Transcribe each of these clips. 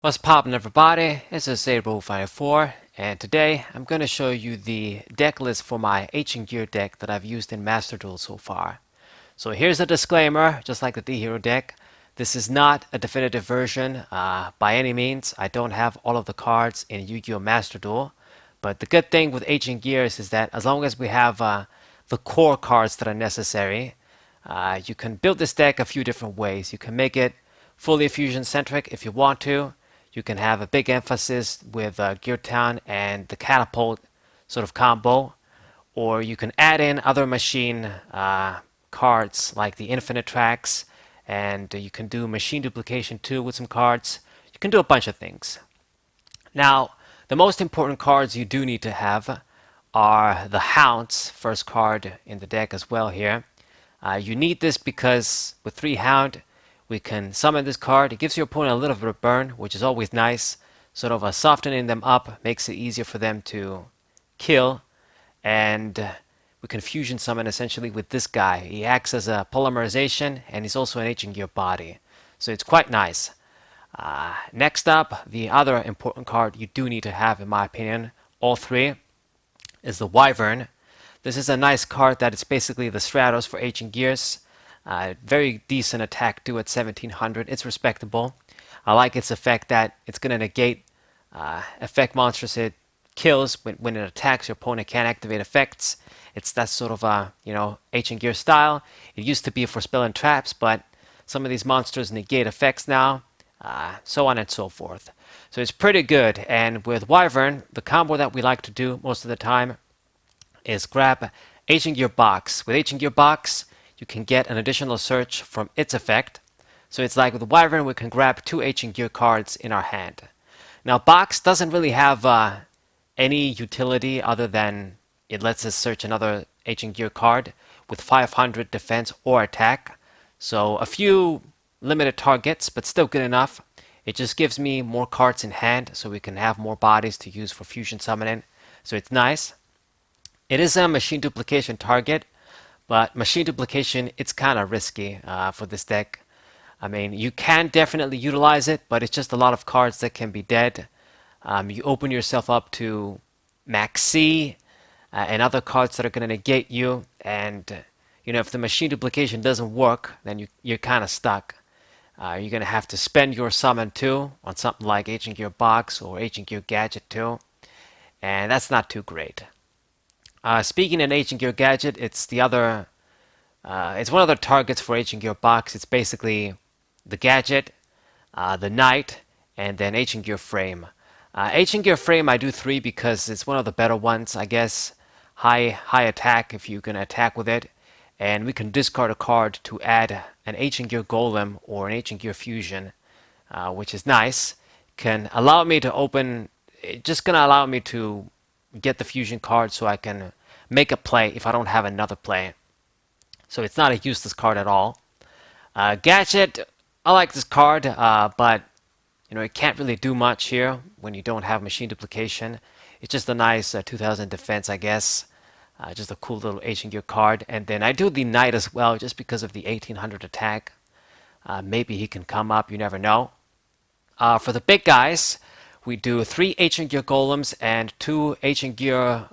What's poppin' everybody? This is Zero54 and today I'm going to show you the deck list for my Ancient Gear deck that I've used in Master Duel so far. So here's a disclaimer, just like the D-Hero deck. This is not a definitive version by any means. I don't have all of the cards in Yu-Gi-Oh! Master Duel, but the good thing with Ancient Gears is that as long as we have the core cards that are necessary, you can build this deck a few different ways. You can make it fully fusion centric if you want to. You can have a big emphasis with Gear Town and the Catapult sort of combo, or you can add in other machine cards like the Infinite Tracks, and you can do machine duplication too with some cards. You can do a bunch of things. Now, the most important cards you do need to have are the Hounds, first card in the deck as well here. You need this because with 3 Hound, we can summon this card. It gives your opponent a little bit of burn, which is always nice. Sort of softening them up makes it easier for them to kill. And we can fusion summon essentially with this guy. He acts as a polymerization, and he's also an Ancient Gear body. So it's quite nice. Next up, the other important card you do need to have, in my opinion, all three, is the Wyvern. This is a nice card that is basically the Stratos for Ancient Gears. Very decent attack too at 1700. It's respectable. I like its effect that it's going to negate effect monsters it kills when it attacks. Your opponent can't activate effects. It's that sort of Ancient Gear style. It used to be for spell and traps, but some of these monsters negate effects now, so on and so forth. So it's pretty good. And with Wyvern, the combo that we like to do most of the time is grab Ancient Gear Box. With Ancient Gear Box, you can get an additional search from its effect. So it's like with Wyvern, we can grab 2 Ancient Gear cards in our hand. Now, Box doesn't really have any utility other than it lets us search another Ancient Gear card with 500 defense or attack. So a few limited targets, but still good enough. It just gives me more cards in hand so we can have more bodies to use for fusion summoning. So it's nice. It is a machine duplication target, but machine duplication, it's kind of risky for this deck. I mean, you can definitely utilize it, but it's just a lot of cards that can be dead. You open yourself up to Max C and other cards that are going to negate you. And, if the machine duplication doesn't work, then you're kind of stuck. You're going to have to spend your summon too on something like Ancient Gear Box or Ancient Gear Gadget too. And that's not too great. Speaking in Ancient Gear Gadget, it's it's one of the targets for Ancient Gear Box. It's basically the Gadget, the Knight, and then Ancient Gear Frame. Ancient Gear Frame I do 3 because it's one of the better ones, I guess. High attack if you can attack with it, and we can discard a card to add an Ancient Gear Golem or an Ancient Gear Fusion, which is nice. Can allow me to open. It's just gonna allow me to get the fusion card so I can make a play if I don't have another play. So it's not a useless card at all. Gadget, I like this card, but it can't really do much here when you don't have machine duplication. It's just a nice 2000 defense, I guess. Just a cool little Ancient Gear card. And then I do the Knight as well, just because of the 1800 attack. Maybe he can come up, you never know. For the big guys, we do 3 Ancient Gear Golems and 2 Ancient Gear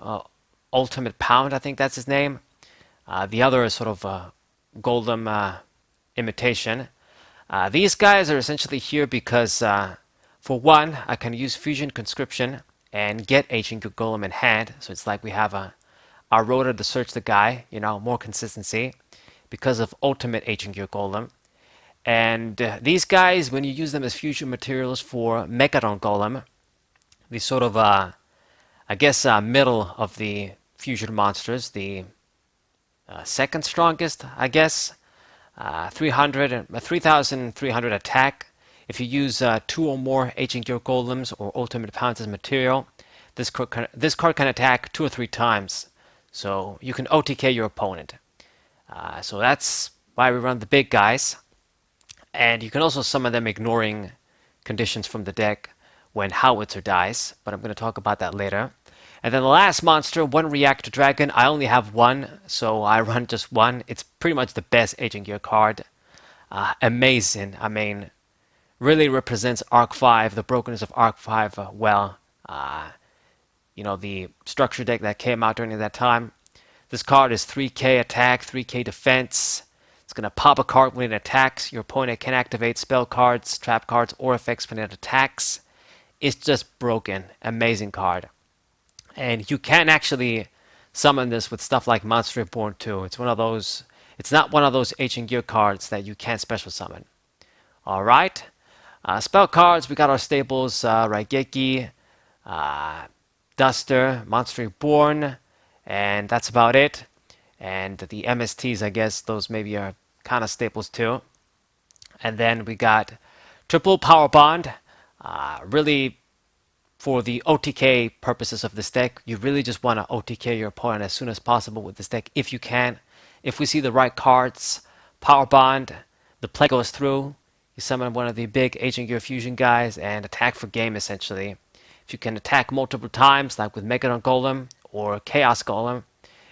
Ultimate Pound, I think that's his name. The other is sort of a Golem imitation. These guys are essentially here because, for one, I can use Fusion Conscription and get Ancient Gear Golem in hand. So it's like we have our rotor to search the guy, more consistency because of Ultimate Ancient Gear Golem. And these guys, when you use them as fusion materials for Megadon Golem, the sort of, middle of the fusion monsters, the second strongest, I guess, 3,300 attack. If you use 2 or more Ancient Gear Golems or Ultimate Pounds as material, this card can attack 2 or 3 times. So you can OTK your opponent. So that's why we run the big guys. And you can also summon them ignoring conditions from the deck when Howitzer dies, but I'm going to talk about that later. And then the last monster, 1 Reactor Dragon. I only have 1, so I run just 1. It's pretty much the best Ancient Gear card. Amazing. I mean, really represents Arc 5, the brokenness of Arc 5 well. Uh, the structure deck that came out during that time. This card is 3k attack, 3k defense. It's going to pop a card when it attacks. Your opponent can activate spell cards, trap cards, or effects when it attacks. It's just broken. Amazing card. And you can actually summon this with stuff like Monster Reborn too. It's not one of those Ancient Gear cards that you can't special summon. Alright. Spell cards, we got our staples, Raigeki, uh, Duster, Monster Reborn, and that's about it. And the MSTs, I guess, those maybe are kind of staples too. And then we got triple power bond. Really, for the OTK purposes of this deck, you really just want to OTK your opponent as soon as possible with this deck if you can. If we see the right cards, power bond, the play goes through. You summon one of the big Ancient Gear Fusion guys and attack for game essentially. If you can attack multiple times, like with Megalon Golem or Chaos Golem,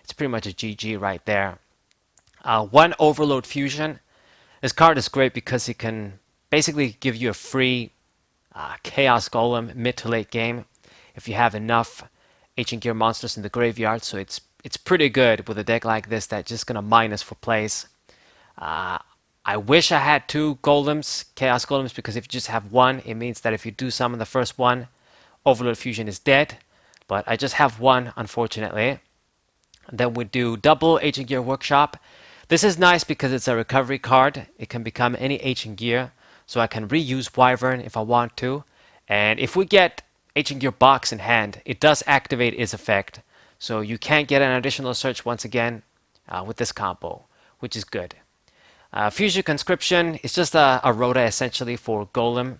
it's pretty much a GG right there. One Overload Fusion. This card is great because it can basically give you a free Chaos Golem mid to late game if you have enough Ancient Gear monsters in the graveyard. So it's pretty good with a deck like this that's just gonna minus for plays. I wish I had two golems, Chaos Golems, because if you just have one, it means that if you do summon the first one, Overload Fusion is dead. But I just have one, unfortunately. And then we do double Ancient Gear Workshop. This is nice because it's a recovery card. It can become any Ancient Gear, so I can reuse Wyvern if I want to. And if we get Ancient Gear Box in hand, it does activate its effect. So you can get an additional search once again with this combo, which is good. Fusion Conscription is just a Rhoda essentially for Golem.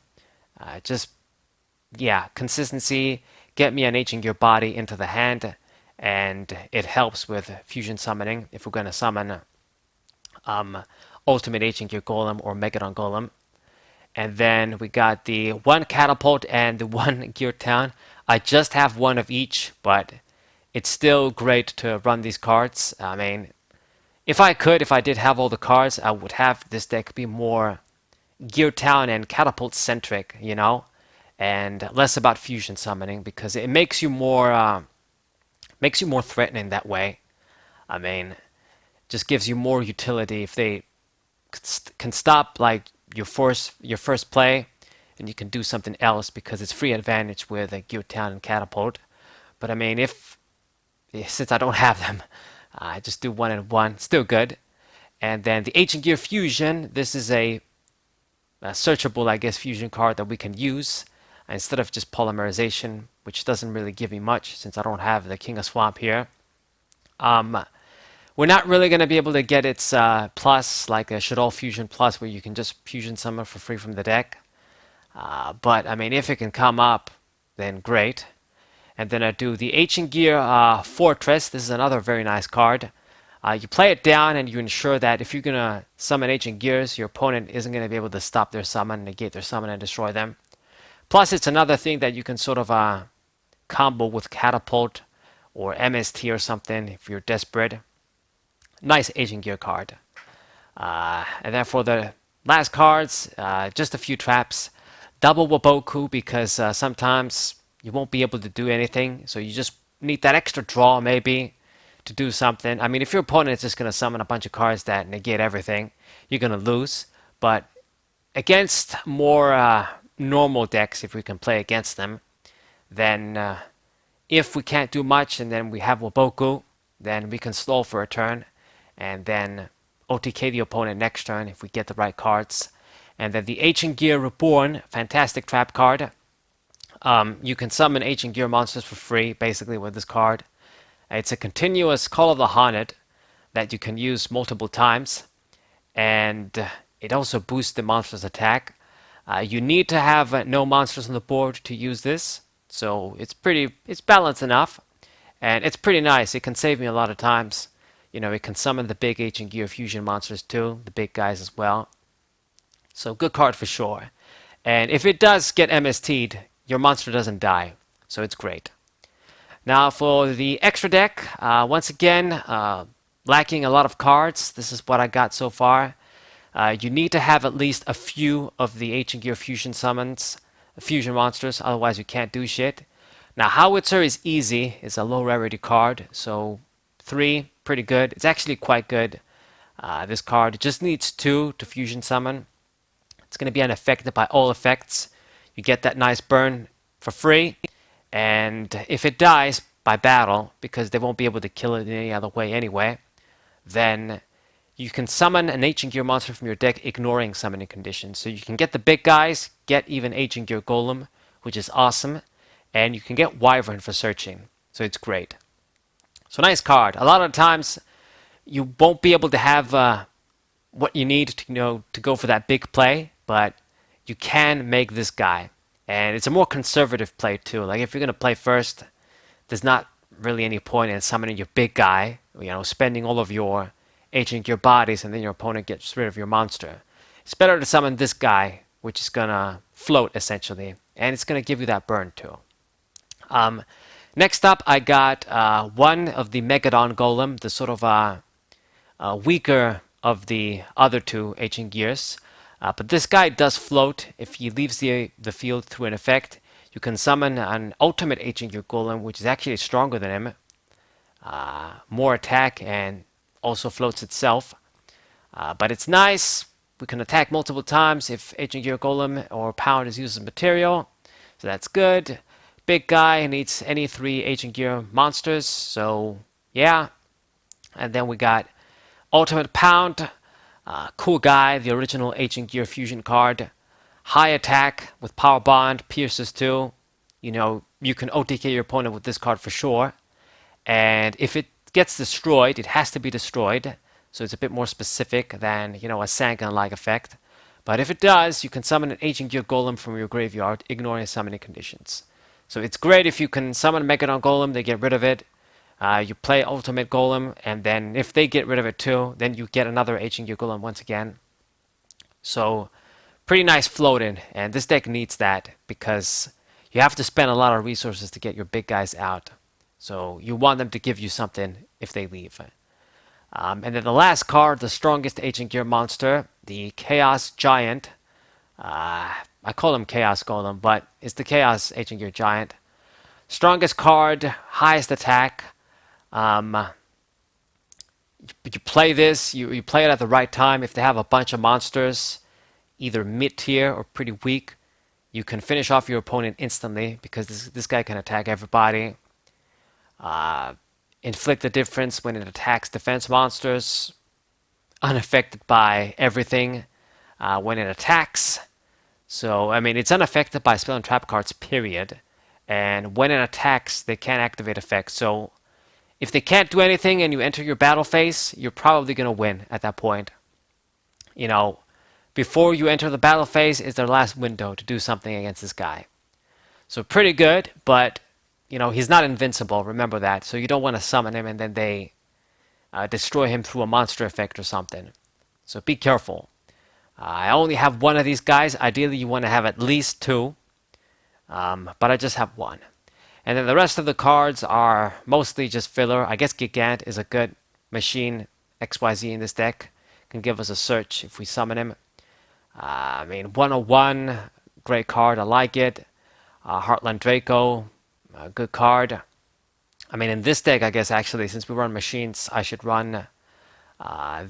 Consistency, get me an Ancient Gear body into the hand, and it helps with fusion summoning if we're going to summon Ultimate Ancient Gear Golem or Megalon Golem. And then we got the one Catapult and the one Gear Town. I just have one of each, but it's still great to run these cards. I mean, if I did have all the cards, I would have this deck be more Gear Town and Catapult centric, and less about fusion summoning because it makes you more threatening that way. I mean, just gives you more utility if they can stop like your first play, and you can do something else because it's free advantage with a Gear Town and Catapult. But I mean, since I don't have them, I just do one and one, still good. And then the Ancient Gear Fusion, this is a searchable, I guess, fusion card that we can use instead of just polymerization, which doesn't really give me much since I don't have the King of Swamp here. We're not really going to be able to get its plus, like a Shadol Fusion Plus, where you can just fusion summon for free from the deck. But, I mean, if it can come up, then great. And then I do the Ancient Gear Fortress. This is another very nice card. You play it down and you ensure that if you're going to summon Ancient Gears, your opponent isn't going to be able to stop their summon, negate their summon, and destroy them. Plus, it's another thing that you can sort of combo with Catapult or MST or something if you're desperate. Nice Ancient Gear card. And then for the last cards, just a few traps. Double Waboku because sometimes you won't be able to do anything, so you just need that extra draw maybe to do something. I mean, if your opponent is just going to summon a bunch of cards that negate everything, you're going to lose. But against more normal decks, if we can play against them, then if we can't do much and then we have Waboku, then we can stall for a turn and then OTK the opponent next turn if we get the right cards. And then the Ancient Gear Reborn, fantastic trap card. You can summon Ancient Gear monsters for free, basically, with this card. It's a continuous Call of the Haunted that you can use multiple times, and it also boosts the monster's attack. You need to have no monsters on the board to use this, so it's balanced enough, and it's pretty nice. It can save me a lot of times. It can summon the big Ancient Gear Fusion monsters too, the big guys as well. So good card for sure. And if it does get MST'd, your monster doesn't die, so it's great. Now for the extra deck, once again, lacking a lot of cards. This is what I got so far. You need to have at least a few of the Ancient Gear fusion summons, fusion monsters, otherwise you can't do shit. Now, Howitzer is easy. It's a low rarity card, so 3, pretty good. It's actually quite good. This card just needs 2 to fusion summon. It's going to be unaffected by all effects. You get that nice burn for free, and if it dies by battle, because they won't be able to kill it in any other way anyway, then you can summon an Ancient Gear monster from your deck ignoring summoning conditions. So you can get the big guys, get even Ancient Gear Golem, which is awesome, and you can get Wyvern for searching. So it's great. So nice card. A lot of times you won't be able to have what you need to to go for that big play, but you can make this guy. And it's a more conservative play too. Like if you're going to play first, there's not really any point in summoning your big guy, spending all of your Ancient Gear bodies and then your opponent gets rid of your monster. It's better to summon this guy, which is going to float essentially, and it's going to give you that burn too. Next up, I got one of the Megadon Golem, the sort of weaker of the other 2 Ancient Gears. But this guy does float. If he leaves the field through an effect, you can summon an ultimate Ancient Gear Golem, which is actually stronger than him. More attack and also floats itself. But it's nice. We can attack multiple times if Ancient Gear Golem or Pound is used as material. So that's good. Big guy needs any 3 Ancient Gear monsters. So yeah. And then we got Ultimate Pound. Cool guy, the original Ancient Gear fusion card. High attack with Power Bond, pierces too. You can OTK your opponent with this card for sure. And if it gets destroyed, it has to be destroyed. So it's a bit more specific than, a Sangan-like effect. But if it does, you can summon an Ancient Gear Golem from your graveyard, ignoring summoning conditions. So it's great if you can summon a Megadon Golem, they get rid of it. You play Ultimate Golem, and then if they get rid of it too, then you get another Ancient Gear Golem once again. So pretty nice floating, and this deck needs that because you have to spend a lot of resources to get your big guys out. So you want them to give you something if they leave. And then the last card, the strongest Ancient Gear monster, the Chaos Giant. I call him Chaos Golem, but it's the Chaos Ancient Gear Giant. Strongest card, highest attack. You play this, you play it at the right time. If they have a bunch of monsters, either mid-tier or pretty weak, you can finish off your opponent instantly because this guy can attack everybody. Inflict the difference when it attacks defense monsters. Unaffected by everything when it attacks. So, it's unaffected by spell and trap cards, period. And when it attacks, they can't activate effects. So, if they can't do anything and you enter your battle phase, you're probably going to win at that point. Before you enter the battle phase is their last window to do something against this guy. So pretty good, but he's not invincible, remember that. So you don't want to summon him and then they destroy him through a monster effect or something. So be careful. I only have one of these guys. Ideally you want to have at least 2, but I just have 1. And then the rest of the cards are mostly just filler. I guess Gigant is a good machine XYZ in this deck. Can give us a search if we summon him. 101, great card, I like it. Heartland Draco, a good card. In this deck, I guess actually, since we run machines, I should run I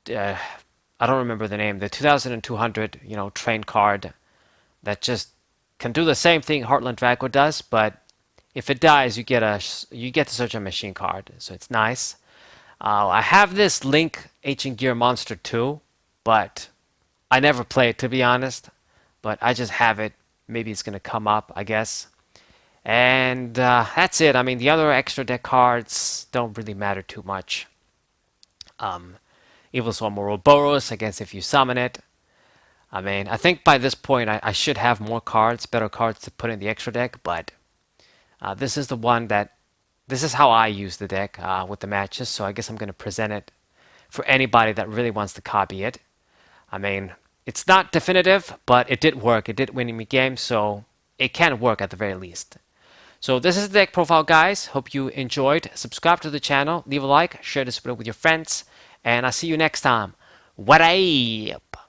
don't remember the name, the 2200, train card that just can do the same thing Heartland Draco does, but if it dies, you get to search a machine card, so it's nice. I have this Link Ancient Gear Monster 2, but I never play it, to be honest. But I just have it. Maybe it's going to come up, I guess. And that's it. The other extra deck cards don't really matter too much. Evil Swarm Ouroboros, I guess if you summon it. I think by this point I should have more cards, better cards to put in the extra deck, but this is the one that this is how I use the deck with the matches, so I guess I'm going to present it for anybody that really wants to copy it. It's not definitive, but it did work. It did win me games, so it can work at the very least. So this is the deck profile, guys. Hope you enjoyed. Subscribe to the channel, leave a like, share this video with your friends, And I'll see you next time. What up?